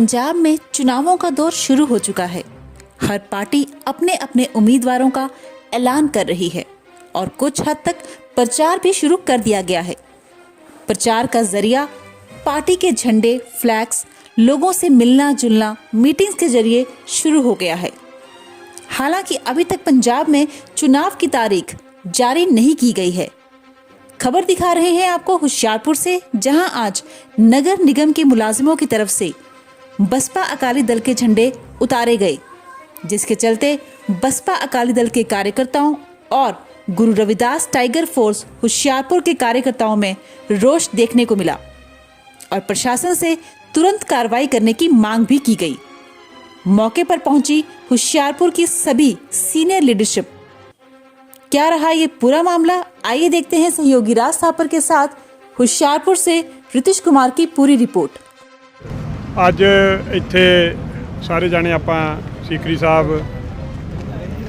पंजाब में चुनावों का दौर शुरू हो चुका है। हर पार्टी अपने अपने उम्मीदवारों का ऐलान कर रही है और कुछ हद तक प्रचार भी शुरू कर दिया गया है। प्रचार का जरिया पार्टी के झंडे, फ्लैग्स, लोगों से मिलना जुलना, मीटिंग्स के जरिए शुरू हो गया है। हालांकि अभी तक पंजाब में चुनाव की तारीख जारी नहीं की गई है। खबर दिखा रहे हैं आपको होशियारपुर से, जहां आज नगर निगम के मुलाजिमों की तरफ से बसपा अकाली दल के झंडे उतारे गए, जिसके चलते बसपा अकाली दल के कार्यकर्ताओं और गुरु रविदास टाइगर फोर्स होशियारपुर के कार्यकर्ताओं में रोष देखने को मिला और प्रशासन से तुरंत कार्रवाई करने की मांग भी की गई। मौके पर पहुंची होशियारपुर की सभी सीनियर लीडरशिप। क्या रहा ये पूरा मामला, आइए देखते हैं सहयोगी राज थापर के साथ होशियारपुर से रितिश कुमार की पूरी रिपोर्ट। ਅੱਜ ਇੱਥੇ ਸਾਰੇ ਜਾਣੇ ਆਪਾਂ ਸੀਕਰੀ ਸਾਹਿਬ,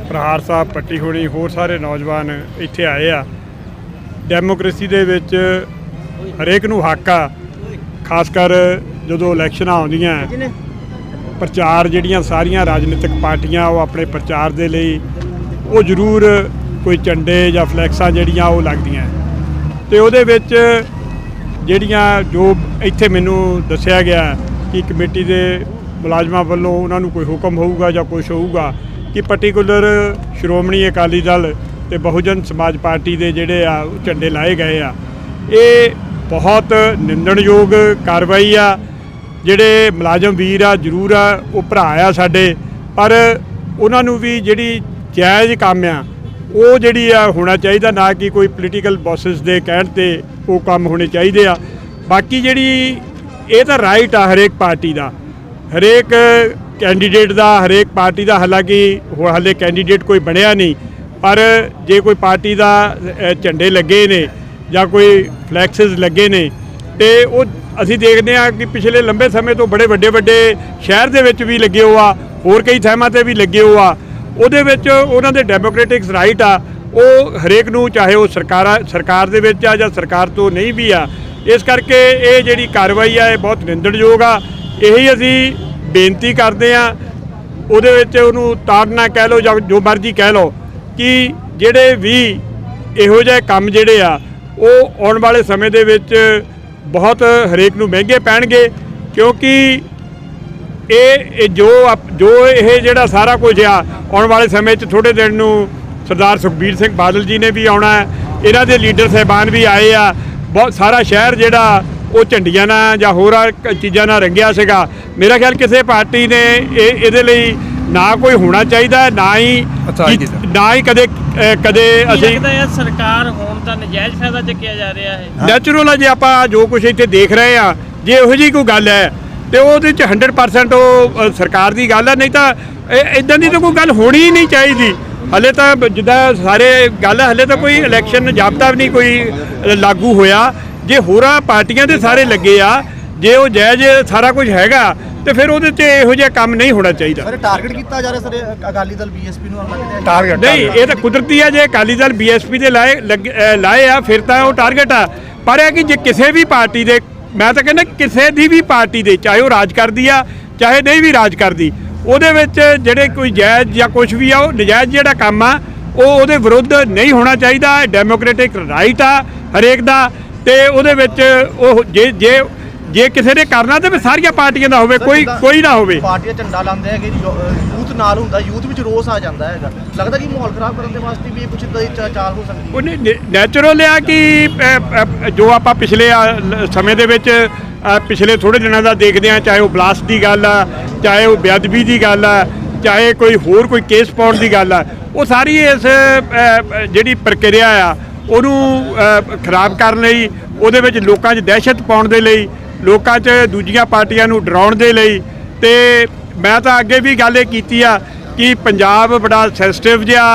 ਪ੍ਰਹਾਰ ਸਾਹਿਬ, ਪੱਟੀ ਹੋਣੀ, ਹੋਰ ਸਾਰੇ ਨੌਜਵਾਨ ਇੱਥੇ ਆਏ ਆ। ਡੈਮੋਕ੍ਰੇਸੀ ਦੇ ਵਿੱਚ ਹਰੇਕ ਨੂੰ ਹੱਕ ਆ, ਖਾਸ ਕਰ ਜਦੋਂ ਇਲੈਕਸ਼ਨਾਂ ਆਉਂਦੀਆਂ ਪ੍ਰਚਾਰ ਜਿਹੜੀਆਂ ਸਾਰੀਆਂ ਰਾਜਨੀਤਿਕ ਪਾਰਟੀਆਂ ਉਹ ਆਪਣੇ ਪ੍ਰਚਾਰ ਦੇ ਲਈ ਉਹ ਜ਼ਰੂਰ ਕੋਈ ਝੰਡੇ ਜਾਂ ਫਲੈਕਸਾਂ ਜਿਹੜੀਆਂ ਉਹ ਲੱਗਦੀਆਂ ਤੇ ਉਹਦੇ ਵਿੱਚ ਜਿਹੜੀਆਂ ਜੋ ਇੱਥੇ ਮੈਨੂੰ ਦੱਸਿਆ ਗਿਆ कि कमेटी के मुलाजमान वालों उन्होंने कोई हुक्म होगा या कुछ होगा कि पर्टिकुलर श्रोमणी अकाली दल ते बहुजन समाज पार्टी के जोड़े आ झंडे लाए गए आ, ये बहुत निंदणयोग कार्रवाई आ। जोड़े मुलाजम वीर आ जरूर आ वो भरा आ साडे, पर उन्होंने भी जी जायज़ काम आ वो जी होना चाहिए, ना कि कोई पोलीटिकल बॉसिस के कहण ते वो काम होने चाहिए आ। बाकी जी ਇਹ ਤਾਂ ਰਾਈਟ ਆ ਹਰੇਕ ਪਾਰਟੀ ਦਾ, ਹਰੇਕ ਕੈਂਡੀਡੇਟ ਦਾ, ਹਰੇਕ ਪਾਰਟੀ ਦਾ। ਹਾਲਾਂਕਿ ਹਾਲੇ ਕੈਂਡੀਡੇਟ ਕੋਈ ਬਣਿਆ ਨਹੀਂ, ਪਰ ਜੇ ਕੋਈ ਪਾਰਟੀ ਦਾ ਝੰਡੇ ਲੱਗੇ ਨੇ ਜਾਂ ਕੋਈ ਫਲੈਕਸਿਸ ਲੱਗੇ ਨੇ ਤੇ ਉਹ ਅਸੀਂ ਦੇਖਦੇ ਹਾਂ ਕਿ ਪਿਛਲੇ ਲੰਬੇ ਸਮੇਂ ਤੋਂ ਬੜੇ ਵੱਡੇ ਸ਼ਹਿਰ ਦੇ ਵਿੱਚ ਵੀ ਲੱਗੇ ਹੋ ਆ, ਹੋਰ ਕਈ ਥਾਵਾਂ ਤੇ ਵੀ ਲੱਗੇ ਹੋ ਆ। ਉਹਦੇ ਵਿੱਚ ਉਹਨਾਂ ਦੇ ਡੈਮੋਕ੍ਰੈਟਿਕ ਰਾਈਟ ਆ, ਉਹ ਹਰੇਕ ਨੂੰ, ਚਾਹੇ ਉਹ ਸਰਕਾਰ ਦੇ ਵਿੱਚ ਆ ਜਾਂ ਸਰਕਾਰ ਤੋਂ ਨਹੀਂ ਵੀ ਆ। इस करके ये जी कार्रवाई है बहुत निंदणयोग आ। यही असी बेनती करते हैं, वो ताड़ना कह लो या जो मर्जी कह लो, कि जोड़े भी इहो जिहे काम जोड़े आ वो आने वाले समय दे विच बहुत हरेक नूं महंगे पैणगे, क्योंकि ये जो ये जिहड़ा सारा कुछ आ आने वाले समय थोड़े दिन नूं सरदार सुखबीर सिंह बादल जी ने भी आउणा है, इन्हां दे लीडर साहिबान भी आए आ। बहुत सारा शहर जोड़ा वो झंडियां नाल जां होर चीज़ां नाल रंगिया सीगा। मेरा ख्याल किसी पार्टी ने ये ना कोई होना चाहिए, ना ही कदे असीं सरकार होण दा नजायज़ फायदा चुक्या जा रहा है। नैचुरल है जे आपां जो कुछ इत्थे देख रहे हैं, जे इहो जी कोई गल है तो वो 100% वो सरकार की गल है, नहीं तो इदां दी तो कोई गल होनी ही नहीं चाहिए। हले तो जिदा सारे गल है, हले तो कोई इलैक्शन जाबता भी नहीं कोई लागू होया। जे होर पार्टियां दे सारे लगे आ, जे वो जायज़ सारा कुछ हैगा तो फिर वो इहो जिहा काम नहीं होना चाहिए। टारगेट किया जा रहा sir Akali Dal BSP target नहीं, ये तो कुदरती है। जे अकाली दल बीएसपी के लाए आ फिर तो वो टारगेट आ, पर है कि जे किसी भी पार्टी दे, मैं तो कहना किसी दी भी पार्टी दे, चाहे वो राज करती आ चाहे नहीं भी राज करती, ਉਹਦੇ ਵਿੱਚ ਜਿਹੜੇ ਕੋਈ ਜਾਇਜ਼ ਜਾਂ ਕੁਝ ਵੀ ਆ ਉਹ ਨਜਾਇਜ਼ ਜਿਹੜਾ ਕੰਮ ਆ ਉਹ ਉਹਦੇ ਵਿਰੁੱਧ ਨਹੀਂ ਹੋਣਾ ਚਾਹੀਦਾ। ਡੈਮੋਕ੍ਰੈਟਿਕ ਰਾਈਟ ਆ ਹਰੇਕ ਦਾ, ਤੇ ਉਹਦੇ ਵਿੱਚ ਉਹ ਜੇ ਕਿਸੇ ਨੇ ਕਰਨਾ ਤੇ ਸਾਰੀਆਂ ਪਾਰਟੀਆਂ ਦਾ ਹੋਵੇ, ਕੋਈ ਨਾ ਹੋਵੇ। ਪਾਰਟੀਆਂ ਝੰਡਾ ਲਾਉਂਦੇ ਹੈਗੇ, ਯੂਥ ਨਾਲ ਹੁੰਦਾ, ਯੂਥ ਵਿੱਚ ਰੋਸ ਆ ਜਾਂਦਾ ਹੈਗਾ। ਲੱਗਦਾ ਕਿ ਮਾਹੌਲ ਖਰਾਬ ਕਰਨ ਦੇ ਵਾਸਤੇ ਵੀ ਇਹ ਕੁਝ ਇਦਾਂ ਦੀ ਚਾਲ ਹੋ ਸਕਦੀ ਹੈ। ਉਹਨੇ ਨੈਚੁਰਲ ਆ ਕਿ ਜੋ ਆਪਾਂ ਪਿਛਲੇ ਸਮੇਂ ਦੇ ਵਿੱਚ पिछले थोड़े दिनों का देखते हैं, चाहे वो ब्लास्ट की गल आ, चाहे वो बेअदबी की गल आ, चाहे कोई होर कोई केस पाउण की गल आ, वो सारी इस जिहड़ी प्रक्रिया आ उहनूं खराब करन लई, उहदे विच लोकां 'च दहशत पाउण दे लई, लोकां 'च दूजियां पार्टियां नूं डराउण दे लई। ते मैं तां अगे भी गल इह कीती आ कि पंजाब बड़ा सैंसिटिव जिहा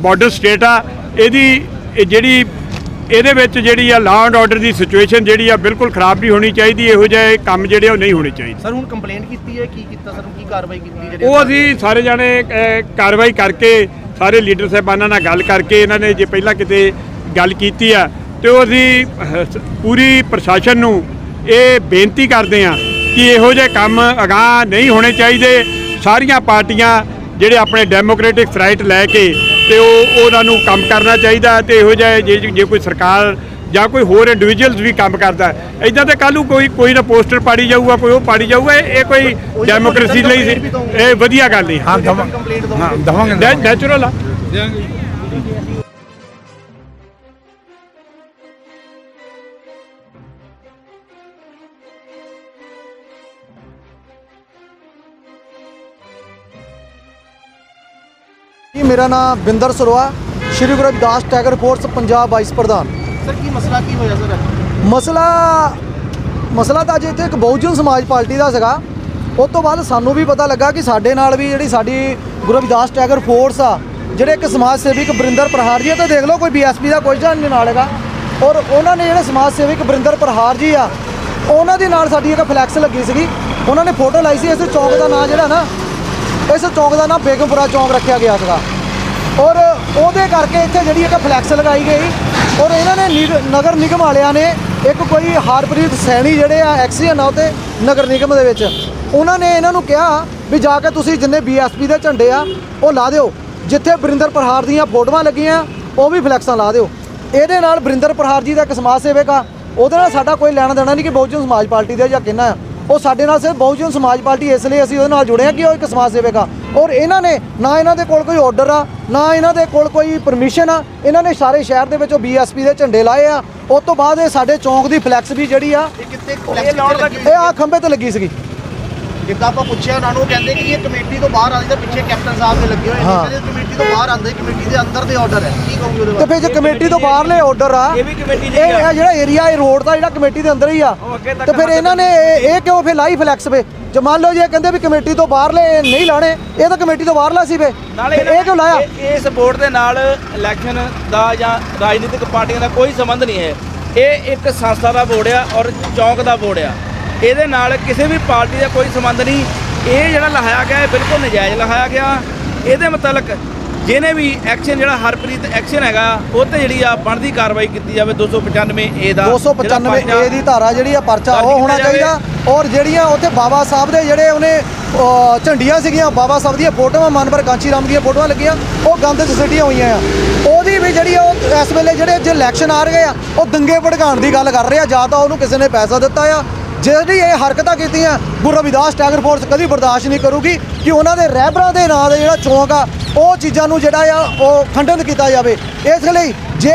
बॉर्डर स्टेट आ, इहदी जिहड़ी ਇਹਦੇ ਵਿੱਚ ਜਿਹੜੀ ਆ law and order the situation ਜਿਹੜੀ ਆ ਬਿਲਕੁਲ ਖਰਾਬ ਨਹੀਂ ਹੋਣੀ ਚਾਹੀਦੀ। ਇਹੋ ਜਿਹੇ ਕੰਮ ਜਿਹੜੇ ਉਹ ਨਹੀਂ ਹੋਣੇ ਚਾਹੀਦੇ। ਸਰ ਹੁਣ ਕੰਪਲੇਂਟ ਕੀਤੀ ਹੈ, ਕੀ ਕੀਤਾ ਸਰ, ਕੀ ਕਾਰਵਾਈ ਕੀਤੀ ਜਿਹੜੀ ਉਹ ਅਸੀਂ ਸਾਰੇ ਜਾਣੇ ਕਾਰਵਾਈ ਕਰਕੇ ਸਾਰੇ ਲੀਡਰ ਸਾਹਿਬਾਨਾਂ ਨਾਲ ਗੱਲ ਕਰਕੇ ਇਹਨਾਂ ਨੇ ਜੇ ਪਹਿਲਾਂ ਕਿਤੇ ਗੱਲ ਕੀਤੀ ਆ ਤੇ ਉਹ ਅਸੀਂ ਪੂਰੀ ਪ੍ਰਸ਼ਾਸਨ ਨੂੰ ਇਹ ਬੇਨਤੀ ਕਰਦੇ ਆ ਕਿ ਇਹੋ ਜਿਹੇ ਕੰਮ ਅਗਾਂਹ ਨਹੀਂ ਹੋਣੇ ਚਾਹੀਦੇ। ਸਾਰੀਆਂ ਪਾਰਟੀਆਂ ਜਿਹੜੇ ਆਪਣੇ ਡੈਮੋਕ੍ਰੈਟਿਕ ਰਾਈਟ ਲੈ ਕੇ ਤੇ ਉਹਨਾਂ ਨੂੰ ਕੰਮ ਕਰਨਾ ਚਾਹੀਦਾ। ਤੇ ਇਹੋ ਜਿਹੇ ਜੇ ਕੋਈ ਸਰਕਾਰ ਜਾਂ ਕੋਈ ਹੋਰ ਇੰਡੀਵਿਜੂਅਲਸ ਵੀ ਕੰਮ ਕਰਦਾ ਇਦਾਂ ਤੇ ਕੱਲ੍ਹ ਨੂੰ ਕੋਈ ਨਾ ਪੋਸਟਰ ਪਾੜੀ ਜਾਊਗਾ, ਕੋਈ ਉਹ ਪਾੜੀ ਜਾਊਗਾ। ਇਹ ਕੋਈ ਡੈਮੋਕ੍ਰੇਸੀ ਲਈ ਇਹ ਵਧੀਆ ਗੱਲ ਨਹੀਂ। ਹਾਂ ਕੰਪਲੀਟ ਦੋ ਦਵਾਂਗੇ, ਨੈਚੁਰਲ ਆ। ਜੀ ਮੇਰਾ ਨਾਮ Binder Saroa, Shri Guru Ravidas tiger force Punjab vice ਪ੍ਰਧਾਨ। ਸਰ ਕੀ ਮਸਲਾ ਕੀ ਹੋਇਆ ਸਰ? ਮਸਲਾ ਤਾਂ ਅੱਜ ਇੱਥੇ ਇੱਕ ਬਹੁਜਨ ਸਮਾਜ ਪਾਰਟੀ ਦਾ ਸੀਗਾ। ਉਸ ਤੋਂ ਬਾਅਦ ਸਾਨੂੰ ਵੀ ਪਤਾ ਲੱਗਾ ਕਿ ਸਾਡੇ ਨਾਲ ਵੀ ਜਿਹੜੀ ਸਾਡੀ ਗੁਰੂ ਰਵਿਦਾਸ ਟੈਗਰ ਫੋਰਸ ਆ, ਜਿਹੜੇ ਇੱਕ ਸਮਾਜ ਸੇਵਕ ਬਰਿੰਦਰ ਪ੍ਰਹਾਰ ਜੀ, ਤੇ ਦੇਖ ਲਓ ਕੋਈ ਬੀਐਸਪੀ ਦਾ ਕੁਝ ਨਹੀਂ ਨਾਲ ਹੈਗਾ। ਔਰ ਉਹਨਾਂ ਨੇ ਜਿਹੜੇ ਸਮਾਜ ਸੇਵਕ ਬਰਿੰਦਰ ਪ੍ਰਹਾਰ ਜੀ ਆ, ਉਹਨਾਂ ਦੇ ਨਾਲ ਸਾਡੀ ਇੱਕ ਫਲੈਕਸ ਲੱਗੀ ਸੀਗੀ। ਉਹਨਾਂ ਨੇ ਫੋਟੋ ਲਾਈ ਸੀ। ਇਸ ਚੌਂਕ ਦਾ ਨਾਂ ਜਿਹੜਾ ਨਾ, ਇਸ ਚੌਂਕ ਦਾ ਨਾਮ ਬੇਗਮਪੁਰਾ ਚੌਂਕ ਰੱਖਿਆ ਗਿਆ ਸੀਗਾ। ਔਰ ਉਹਦੇ ਕਰਕੇ ਇੱਥੇ ਜਿਹੜੀ ਇੱਕ ਫਲੈਕਸ ਲਗਾਈ ਗਈ। ਔਰ ਇਹਨਾਂ ਨੇ ਨਗਰ ਨਿਗਮ ਵਾਲਿਆਂ ਨੇ ਇੱਕ ਕੋਈ ਹਰਪ੍ਰੀਤ ਸੈਣੀ ਜਿਹੜੇ ਆ ਐਕਸੀਅਨ ਆ ਉੱਤੇ ਨਗਰ ਨਿਗਮ ਦੇ ਵਿੱਚ, ਉਹਨਾਂ ਨੇ ਇਹਨਾਂ ਨੂੰ ਕਿਹਾ ਵੀ ਜਾ ਕੇ ਤੁਸੀਂ ਜਿੰਨੇ ਬੀਐਸਪੀ ਦੇ ਝੰਡੇ ਆ ਉਹ ਲਾ ਦਿਓ, ਜਿੱਥੇ ਬਰਿੰਦਰ ਪ੍ਰਹਾਰ ਦੀਆਂ ਫੋਟੋਆਂ ਲੱਗੀਆਂ ਉਹ ਵੀ ਫਲੈਕਸਾਂ ਲਾ ਦਿਓ। ਇਹਦੇ ਨਾਲ ਬਰਿੰਦਰ ਪ੍ਰਹਾਰ ਜੀ ਦਾ ਇੱਕ ਸਮਾਜ ਸੇਵਕ ਆ, ਉਹਦੇ ਨਾਲ ਸਾਡਾ ਕੋਈ ਲੈਣਾ ਦੇਣਾ ਨਹੀਂ ਕਿ ਬਹੁਜਨ ਸਮਾਜ ਪਾਰਟੀ ਦੇ ਜਾਂ ਕਿੰਨਾ ਆ। ਉਹ ਸਾਡੇ ਨਾਲ ਸਿਰਫ ਬਹੁਜਨ ਸਮਾਜ ਪਾਰਟੀ ਇਸ ਲਈ ਅਸੀਂ ਉਹਦੇ ਨਾਲ ਜੁੜੇ ਹਾਂ ਕਿ ਉਹ ਇੱਕ ਸਮਾਜ ਸੇਵਕ ਆ। ਔਰ ਇਹਨਾਂ ਨੇ ਨਾ ਇਹਨਾਂ ਦੇ ਕੋਲ ਕੋਈ ਆਰਡਰ ਆ, ਨਾ ਇਹਨਾਂ ਦੇ ਕੋਲ ਕੋਈ ਪਰਮਿਸ਼ਨ ਆ। ਇਹਨਾਂ ਨੇ ਸਾਰੇ ਸ਼ਹਿਰ ਦੇ ਵਿੱਚੋਂ ਬੀਐਸਪੀ ਦੇ ਝੰਡੇ ਲਾਏ ਆ। ਉਸ ਤੋਂ ਬਾਅਦ ਇਹ ਸਾਡੇ ਚੌਂਕ ਦੀ ਫਲੈਕਸ ਵੀ ਜਿਹੜੀ ਆ ਕਿੱਥੇ ਫਲੈਕਸ ਇਹ ਆ ਖੰਭੇ ਤੇ ਲੱਗੀ ਸੀਗੀ। ਜਿੱਦਾਂ ਆਪਾਂ ਪੁੱਛਿਆ ਉਹਨਾਂ ਨੂੰ, ਕਹਿੰਦੇ ਕਿ ਇਹ ਕਮੇਟੀ ਤੋਂ ਬਾਹਰ ਆਉਂਦੀ, ਤਾਂ ਪਿੱਛੇ ਕੈਪਟਨ ਸਾਹਿਬ ਦੇ ਲੱਗੇ ਹੋਏ ਨੇ। ਹਾਂ। ਕਹਿੰਦੇ ਕਮੇਟੀ ਤੋਂ ਬਾਹਰ ਆਉਂਦੇ, ਕਮੇਟੀ ਦੇ ਅੰਦਰ ਦੇ ਆਰਡਰ ਹੈ। ਕੀ ਕਹੋਗੇ ਉਹਦੇ ਤੇ ਬਾਰੇ? ਫਿਰ ਜੇ ਕਮੇਟੀ ਤੋਂ ਬਾਹਰਲੇ ਆਰਡਰ ਆ, ਇਹ ਵੀ ਕਮੇਟੀ ਦੀ ਇਹ ਜਿਹੜਾ ਏਰੀਆ ਇਹ ਰੋਡ ਦਾ ਜਿਹੜਾ ਕਮੇਟੀ ਦੇ ਅੰਦਰ ਹੀ ਆ, ਤੇ ਫਿਰ ਇਹਨਾਂ ਨੇ ਇਹ ਕਿਉਂ ਫਿਰ ਲਾਈ ਫਲੈਕਸ ਵੇ? ਜੇ ਮੰਨ ਲਓ ਜੇ ਕਹਿੰਦੇ ਵੀ ਕਮੇਟੀ ਤੋਂ ਬਾਹਰਲੇ ਨਹੀਂ ਲਾਣੇ, ਇਹ ਤਾਂ ਕਮੇਟੀ ਤੋਂ ਬਾਹਰਲਾ ਸੀ ਵੇ, ਇਹ ਕਿਉਂ ਲਾਇਆ? ਇਸ ਬੋਰਡ ਦੇ ਨਾਲ ਇਲੈਕਸ਼ਨ ਦਾ ਜਾਂ ਰਾਜਨੀਤਿਕ ਪਾਰਟੀਆਂ ਦਾ ਕੋਈ ਸੰਬੰਧ ਨਹੀਂ ਹੈ। ਇਹ ਇੱਕ ਸੰਸਥਾ ਦਾ ਬੋਰਡ ਆ ਔਰ ਚੌਂਕ ਦਾ ਬੋਰਡ ਆ। ਇਹਦੇ ਨਾਲ ਕਿਸੇ ਵੀ ਪਾਰਟੀ ਦਾ ਕੋਈ ਸੰਬੰਧ ਨਹੀਂ। ਇਹ ਜਿਹੜਾ ਲਹਾਇਆ ਗਿਆ ਇਹ ਬਿਲਕੁਲ ਨਜਾਇਜ਼ ਲਹਾਇਆ ਗਿਆ। ਇਹਦੇ ਮੁਤਲਕ ਜਿਹਨੇ ਵੀ ਐਕਸ਼ਨ ਜਿਹੜਾ ਹਰਪ੍ਰੀਤ ਐਕਸ਼ਨ ਹੈਗਾ ਉਹ ਤੇ ਜਿਹੜੀ ਆ ਬਣਦੀ ਕਾਰਵਾਈ ਕੀਤੀ ਜਾਵੇ। 295 ਏ ਦਾ 295 ਏ ਦੀ ਧਾਰਾ ਜਿਹੜੀ ਆ ਪਰਚਾ ਉਹ ਹੋਣਾ ਚਾਹੀਦਾ। ਔਰ ਜਿਹੜੀਆਂ ਉੱਥੇ ਬਾਬਾ ਸਾਹਿਬ ਦੇ ਜਿਹੜੇ ਉਹਨੇ ਝੰਡੀਆਂ ਸੀਗੀਆਂ, ਬਾਬਾ ਸਾਹਿਬ ਦੀਆਂ ਫੋਟੋਆਂ, ਮਨਵਰ ਕਾਂਚੀ ਰਾਮ ਦੀਆਂ ਫੋਟੋਆਂ ਲੱਗੀਆਂ, ਉਹ ਗੰਦ 'ਚ ਸਿੱਟੀਆਂ ਹੋਈਆਂ ਆ। ਉਹਦੀ ਵੀ ਜਿਹੜੀ ਆ ਉਹ ਇਸ ਵੇਲੇ ਜਿਹੜੇ ਜੇ ਇਲੈਕਸ਼ਨ ਆ ਰਹੇ ਆ ਉਹ ਦੰਗੇ ਭੜਕਾਉਣ ਦੀ ਗੱਲ ਕਰ ਰਹੇ ਆ। ਜਾਂ ਤਾਂ ਉਹਨੂੰ ਕਿਸੇ ਨੇ ਪੈਸਾ ਦਿੱਤਾ ਆ। ਜਿਹੜੀ ਇਹ ਹਰਕਤਾਂ ਕੀਤੀਆਂ ਗੁਰੂ ਰਵਿਦਾਸ ਟੈਗਰ ਫੋਰਸ ਕਦੀ ਬਰਦਾਸ਼ਤ ਨਹੀਂ ਕਰੂਗੀ ਕਿ ਉਹਨਾਂ ਦੇ ਰਹਿਬਰਾਂ ਦੇ ਨਾਂ ਦੇ ਜਿਹੜਾ ਚੌਂਕ ਆ ਉਹ ਚੀਜ਼ਾਂ ਨੂੰ ਜਿਹੜਾ ਆ ਉਹ ਖੰਡਨ ਕੀਤਾ ਜਾਵੇ। ਇਸ ਲਈ ਜੇ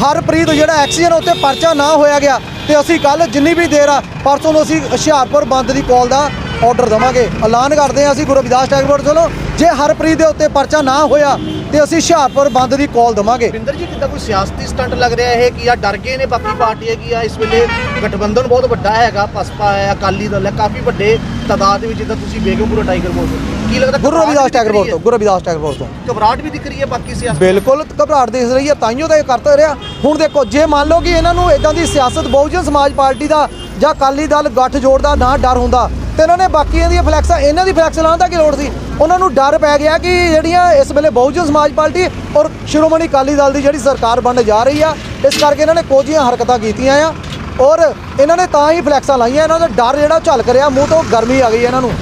ਹਰਪ੍ਰੀਤ ਜਿਹੜਾ ਐਕਸੀਅਨ ਉੱਤੇ ਪਰਚਾ ਨਾ ਹੋਇਆ ਗਿਆ ਤੇ ਅਸੀਂ ਕੱਲ ਜਿੰਨੀ ਵੀ ਦੇਰ ਆ ਪਰਸੋਂ ਨੂੰ ਅਸੀਂ ਹੁਸ਼ਿਆਰਪੁਰ ਬੰਦ ਦੀ ਕਾਲ ਦਾ ਆਰਡਰ ਦੇਵਾਂਗੇ। ਐਲਾਨ ਕਰਦੇ ਹਾਂ ਅਸੀਂ ਗੁਰੂ ਰਵਿਦਾਸ ਟੈਗਰ ਫੋਰਸ ਵੱਲੋਂ, ਜੇ ਹਰਪ੍ਰੀਤ ਦੇ ਉੱਤੇ ਪਰਚਾ ਨਾ ਹੋਇਆ ਤੇ ਅਸੀਂ ਹੁਸ਼ਿਆਰਪੁਰ ਬੰਦ ਦੀ ਕਾਲ ਦੇਵਾਂਗੇ। ਬਿੰਦਰ ਜੀ ਕਿੱਦਾਂ ਕੋਈ ਸਿਆਸਤੀ ਸਟੰਟ ਲੱਗ ਰਿਹਾ ਇਹ ਕਿ ਆ ਡਰ ਗਏ ਨੇ ਬਾਕੀ ਪਾਰਟੀਆਂ ਕੀ ਆ? ਇਸ ਵੇਲੇ ਗਠਬੰਧਨ ਬਹੁਤ ਵੱਡਾ ਹੈਗਾ, ਬਸਪਾ ਹੈ, ਅਕਾਲੀ ਦਲ ਹੈ, ਕਾਫੀ ਵੱਡੇ ਤਾਦਾਦ ਦੇ ਵਿੱਚ, ਜਿੱਦਾਂ ਤੁਸੀਂ ਬੇਗਮਪੁਰਾ ਟਾਈਗਰ ਬੋਲਦੇ, ਕੀ ਲੱਗਦਾ ਗੁਰੂ ਰਵਿਦਾਸ ਟੈਗਰ ਫੋਰਸ ਤੋਂ, ਗੁਰੂ ਰਵਿਦਾਸ ਟੈਗਰ ਫੋਰਸ ਤੋਂ ਘਬਰਾਹਟ ਵੀ ਦਿਖ ਰਹੀ ਹੈ ਬਾਕੀ ਸਿਆਸਤ? ਬਿਲਕੁਲ ਘਬਰਾਹਟ ਦਿਖ ਰਹੀ ਹੈ, ਤਾਈਓ ਤਾਂ ਇਹ ਕਰਤਾ ਰਿਹਾ। ਹੁਣ ਦੇਖੋ ਜੇ ਮੰਨ ਲਓ ਕਿ ਇਹਨਾਂ ਨੂੰ ਇਦਾਂ ਦੀ ਸਿਆਸਤ ਬਹੁਜਨ ਸਮਾਜ ਪਾਰਟੀ ਦਾ ਜਾਂ ਅਕਾਲੀ ਦਲ ਗੱਠਜੋੜ ਦਾ ਨਾ ਡਰ ਹੁੰਦਾ ਤੇ ਇਹਨਾਂ ਨੇ ਬਾਕੀਆਂ ਦੀਆਂ ਫਲੈਕਸਾਂ, ਇਹਨਾਂ ਦੀ ਫਲੈਕਸ ਲਾਉਣ ਦਾ ਕੀ ਲੋੜ ਸੀ? ਉਹਨਾਂ ਨੂੰ ਡਰ ਪੈ ਗਿਆ ਕਿ ਜਿਹੜੀਆਂ ਇਸ ਵੇਲੇ ਬਹੁਜਨ ਸਮਾਜ ਪਾਰਟੀ ਔਰ ਸ਼੍ਰੋਮਣੀ ਅਕਾਲੀ ਦਲ ਦੀ ਜਿਹੜੀ ਸਰਕਾਰ ਬਣਨ ਜਾ ਰਹੀ ਆ, ਇਸ ਕਰਕੇ ਇਹਨਾਂ ਨੇ ਕੋਝੀਆਂ ਹਰਕਤਾਂ ਕੀਤੀਆਂ ਆ ਔਰ ਇਹਨਾਂ ਨੇ ਤਾਂ ਹੀ ਫਲੈਕਸਾਂ ਲਾਈਆਂ। ਇਹਨਾਂ ਦਾ ਡਰ ਜਿਹੜਾ ਝਲਕ ਰਿਹਾ, ਮੂੰਹ ਤੋਂ ਗਰਮੀ ਆ ਗਈ, ਇਹਨਾਂ ਨੂੰ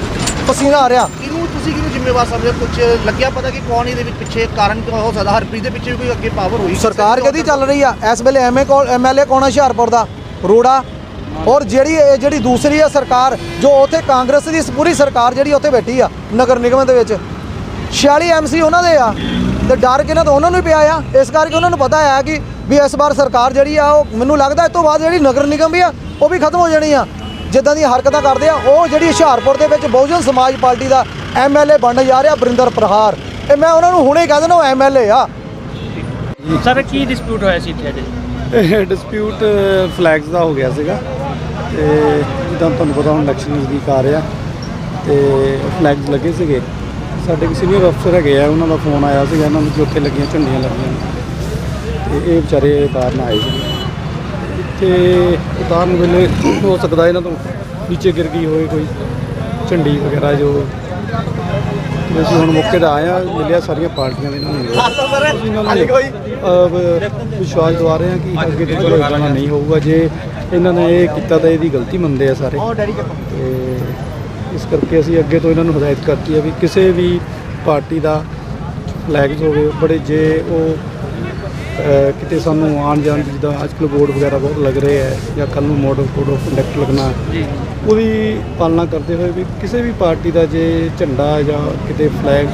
ਪਸੀਨਾ ਆ ਰਿਹਾ। ਤੁਸੀਂ ਕਿਹਨੂੰ ਜ਼ਿੰਮੇਵਾਰ ਸਮਝਦੇ? ਕੁਝ ਲੱਗਿਆ ਪਤਾ ਕਿ ਕੌਣ ਇਹਦੇ ਵਿੱਚ ਪਿੱਛੇ ਕਾਰਨ ਹੋ ਸਕਦਾ? ਹਰਪ੍ਰੀਤ ਦੇ ਪਿੱਛੇ ਵੀ ਕੋਈ ਅੱਗੇ ਪਾਵਰ ਹੋਈ? ਸਰਕਾਰ ਕਦੀ ਚੱਲ ਰਹੀ ਆ ਇਸ ਵੇਲੇ? ਐਮਐਲਏ ਕੌਣ ਆ ਹੁਸ਼ਿਆਰਪੁਰ ਦਾ? ਰੋੜਾ। ਔਰ ਜਿਹੜੀ ਦੂਸਰੀ ਆ ਸਰਕਾਰ ਜੋ ਉੱਥੇ ਕਾਂਗਰਸ ਦੀ ਪੂਰੀ ਸਰਕਾਰ ਜਿਹੜੀ ਉੱਥੇ ਬੈਠੀ ਆ ਨਗਰ ਨਿਗਮ ਦੇ ਵਿੱਚ, 46 ਐਮਸੀ ਉਹਨਾਂ ਦੇ ਆ ਤੇ ਡਰ ਕਿਹਨਾਂ ਤੋਂ? ਉਹਨਾਂ ਨੂੰ ਹੀ ਪਿਆ ਆ। ਇਸ ਕਰਕੇ ਉਹਨਾਂ ਨੂੰ ਪਤਾ ਆ ਕਿ ਵੀ ਇਸ ਵਾਰ ਸਰਕਾਰ ਜਿਹੜੀ ਆ ਉਹ, ਮੈਨੂੰ ਲੱਗਦਾ ਇਸ ਤੋਂ ਬਾਅਦ ਜਿਹੜੀ ਨਗਰ ਨਿਗਮ ਵੀ ਆ ਉਹ ਵੀ ਖਤਮ ਹੋ ਜਾਣੀ ਆ। ਜਿੱਦਾਂ ਦੀਆਂ ਹਰਕਤਾਂ ਕਰਦੇ ਆ ਉਹ ਜਿਹੜੀ ਹੁਸ਼ਿਆਰਪੁਰ ਦੇ ਵਿੱਚ ਬਹੁਜਨ ਸਮਾਜ ਪਾਰਟੀ ਦਾ ਐਮਐਲਏ ਬਣਨ ਜਾ ਰਿਹਾ ਬਰਿੰਦਰ ਪ੍ਰਹਾਰ, ਇਹ ਮੈਂ ਉਹਨਾਂ ਨੂੰ ਹੁਣੇ ਕਹਿ ਦੇਣਾ ਉਹ ਐਮਐਲਏ ਆ। ਸਰ ਕੀ ਡਿਸਪਿਊਟ ਹੋਇਆ ਸੀ ਇੱਥੇ ਅੱਜ? ਇਹ ਡਿਸਪਿਊਟ ਫਲੈਗਸ ਦਾ ਹੋ ਗਿਆ ਸੀਗਾ ਤੇ ਜਿੱਦਾਂ ਤੁਹਾਨੂੰ ਪਤਾ ਹੁਣ ਇਲੈਕਸ਼ਨ ਨਜ਼ਦੀਕ ਆ ਰਿਹਾ ਤੇ ਫਲੈਗਸ ਲੱਗੇ ਸੀਗੇ। ਸਾਡੇ ਇੱਕ ਸੀਨੀਅਰ ਅਫਸਰ ਹੈਗੇ ਆ, ਉਹਨਾਂ ਦਾ ਫੋਨ ਆਇਆ ਸੀਗਾ ਇਹਨਾਂ ਨੂੰ ਕਿ ਉੱਥੇ ਲੱਗੀਆਂ ਝੰਡੀਆਂ ਲੱਗੀਆਂ ਤੇ ਇਹ ਵਿਚਾਰੇ ਉਤਾਰਨ ਆਏ ਸੀ ਤੇ ਉਤਾਰਨ ਵੇਲੇ ਹੋ ਸਕਦਾ ਇਹਨਾਂ ਤੋਂ ਨੀਚੇ ਗਿਰ ਗਈ ਹੋਵੇ ਕੋਈ ਝੰਡੀ ਵਗੈਰਾ ਜੋ। ਅਸੀਂ ਹੁਣ ਮੌਕੇ 'ਤੇ ਆਏ ਹਾਂ, ਮਿਲਿਆ ਸਾਰੀਆਂ ਪਾਰਟੀਆਂ ਦੇ ਨਾਲ ਵਿਸ਼ਵਾਸ ਦਿਵਾ ਰਹੇ ਹਾਂ ਕਿ ਅੱਗੇ ਤੋਂ ਚਲੋ ਇੱਦਾਂ ਨਹੀਂ ਹੋਊਗਾ। ਜੇ ਇਹਨਾਂ ਨੇ ਇਹ ਕੀਤਾ ਤਾਂ ਇਹਦੀ ਗਲਤੀ ਮੰਨਦੇ ਆ ਸਾਰੇ ਤੇ ਇਸ ਕਰਕੇ ਅਸੀਂ ਅੱਗੇ ਤੋਂ ਇਹਨਾਂ ਨੂੰ ਹਦਾਇਤ ਕਰਤੀ ਹੈ ਵੀ ਕਿਸੇ ਵੀ ਪਾਰਟੀ ਦਾ ਫਲੈਗਸ ਹੋਵੇ ਬੜੇ ਜੇ ਉਹ ਕਿਤੇ ਸਾਨੂੰ ਆਉਣ ਜਾਣ ਦੀ ਜਿੱਦਾਂ ਅੱਜ ਕੱਲ੍ਹ ਬੋਰਡ ਵਗੈਰਾ ਬਹੁਤ ਲੱਗ ਰਹੇ ਹੈ ਜਾਂ ਕੱਲ੍ਹ ਨੂੰ ਮੋਡਲ ਕੋਡ ਆਫ ਕੰਡਕਟ ਲੱਗਣਾ ਉਹਦੀ ਪਾਲਣਾ ਕਰਦੇ ਹੋਏ ਵੀ ਕਿਸੇ ਵੀ ਪਾਰਟੀ ਦਾ ਜੇ ਝੰਡਾ ਜਾਂ ਕਿਤੇ ਫਲੈਗ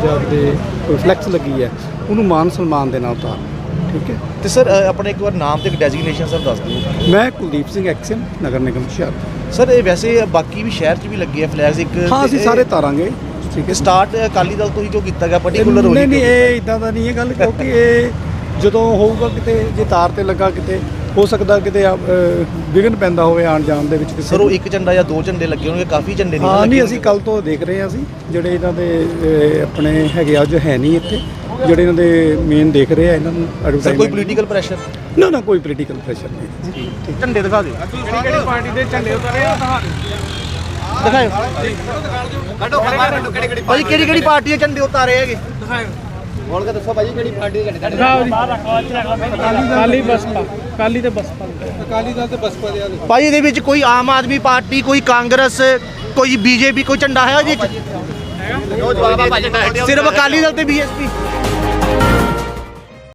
ਜਾਂ ਕਿਤੇ ਕੋਈ ਫਲੈਕਸ ਲੱਗੀ ਹੈ ਉਹਨੂੰ ਮਾਨ ਸਨਮਾਨ ਦੇ ਨਾਲ ਉਤਾਰਨ। ਠੀਕ ਹੈ। ਤੇ ਸਰ ਆਪਣੇ ਇੱਕ ਵਾਰ ਨਾਮ ਤੇ ਡੈਜ਼ਿਗਨੇਸ਼ਨ ਸਰ ਦੱਸ ਦਿਓ। ਮੈਂ ਕੁਲਦੀਪ ਸਿੰਘ ਐਕਸ਼ਨ ਨਗਰ ਨਿਗਮ ਹੁਸ਼ਿਆਰਪੁਰ। ਸਰ ਇਹ ਵੈਸੇ ਬਾਕੀ ਵੀ ਸ਼ਹਿਰ 'ਚ ਵੀ ਲੱਗੇ ਆ ਫਲੈਗਸ ਇੱਕ ਹਾਂ ਅਸੀਂ ਸਾਰੇ ਤਾਰਾਂਗੇ। ਠੀਕ ਹੈ। ਸਟਾਰਟ ਅਕਾਲੀ ਦਲ ਤੋਂ ਹੀ ਜੋ ਕੀਤਾ ਗਿਆ ਪਾਰਟਿਕੂਲਰ ਨਹੀਂ ਨਹੀਂ ਇਹ ਇਦਾਂ ਦਾ ਨਹੀਂ ਇਹ ਗੱਲ ਕਿਉਂਕਿ ਇਹ ਜਦੋਂ ਹੋਊਗਾ ਕਿਤੇ ਜੇ ਤਾਰ ਤੇ ਲੱਗਾ ਕਿਤੇ ਹੋ ਸਕਦਾ ਕਿਤੇ ਵਿਘਨ ਪੈਂਦਾ ਹੋਵੇ ਆਉਣ ਜਾਣ ਦੇ ਵਿੱਚ ਕਿਸੇ ਸਰ ਉਹ ਇੱਕ ਝੰਡਾ ਜਾਂ ਦੋ ਝੰਡੇ ਲੱਗੇ ਹੋਣਗੇ ਕਾਫੀ ਝੰਡੇ ਹਾਂ ਲੱਗੇ ਨਹੀਂ ਅਸੀਂ ਕੱਲ ਤੋਂ ਦੇਖ ਰਹੇ ਹਾਂ ਅਸੀਂ ਜਿਹੜੇ ਇਹਨਾਂ ਦੇ ਆਪਣੇ ਹੈਗੇ ਆ ਜੋ ਹੈ ਨਹੀਂ ਇੱਥੇ ਜਿਹੜੇ ਇਹਨਾਂ ਦੇ ਮੇਨ ਦੇਖ ਰਹੇ ਆ ਇਹਨਾਂ ਨੂੰ ਸਰ ਕੋਈ ਐਡਵਰਟਾਈਜ਼ਮੈਂਟ ਪੋਲੀਟੀਕਲ ਪ੍ਰੈਸ਼ਰ ਨਾ ਕੋਈ ਪੋਲੀਟੀਕਲ ਪ੍ਰੈਸ਼ਰ ਨਹੀਂ। ਝੰਡੇ ਦਿਖਾ ਦਿਓ ਕਿਹੜੀ ਪਾਰਟੀ ਦੇ ਝੰਡੇ ਉਤਾਰੇ ਆ ਦਿਖਾਓ ਭਾਈ ਕਿਹੜੀ ਕਿਹੜੀ ਪਾਰਟੀ ਦੇ ਝੰਡੇ ਉਤਾਰੇ ਹੈਗੇ ਬੋਲ ਕੇ ਦੱਸੋ ਭਾਈ ਕਿਹੜੀ ਪਾਰਟੀ ਦੇ ਝੰਡੇ ਕਾਲੀ ਬਸਪਾ ਕਾਲੀ ਤੇ ਬਸਪਾ ਅਕਾਲੀ ਦਲ ਤੇ ਬਸਪਾ ਦੇ ਭਾਈ ਇਹਦੇ ਵਿੱਚ ਕੋਈ ਆਮ ਆਦਮੀ ਪਾਰਟੀ ਕੋਈ ਕਾਂਗਰਸ ਕੋਈ ਬੀਜੇਪੀ ਕੋਈ ਝੰਡਾ ਹੈ ਉਹਦੇ ਵਿੱਚ ਸਿਰਫ ਅਕਾਲੀ ਦਲ ਤੇ ਬੀਐਸਪੀ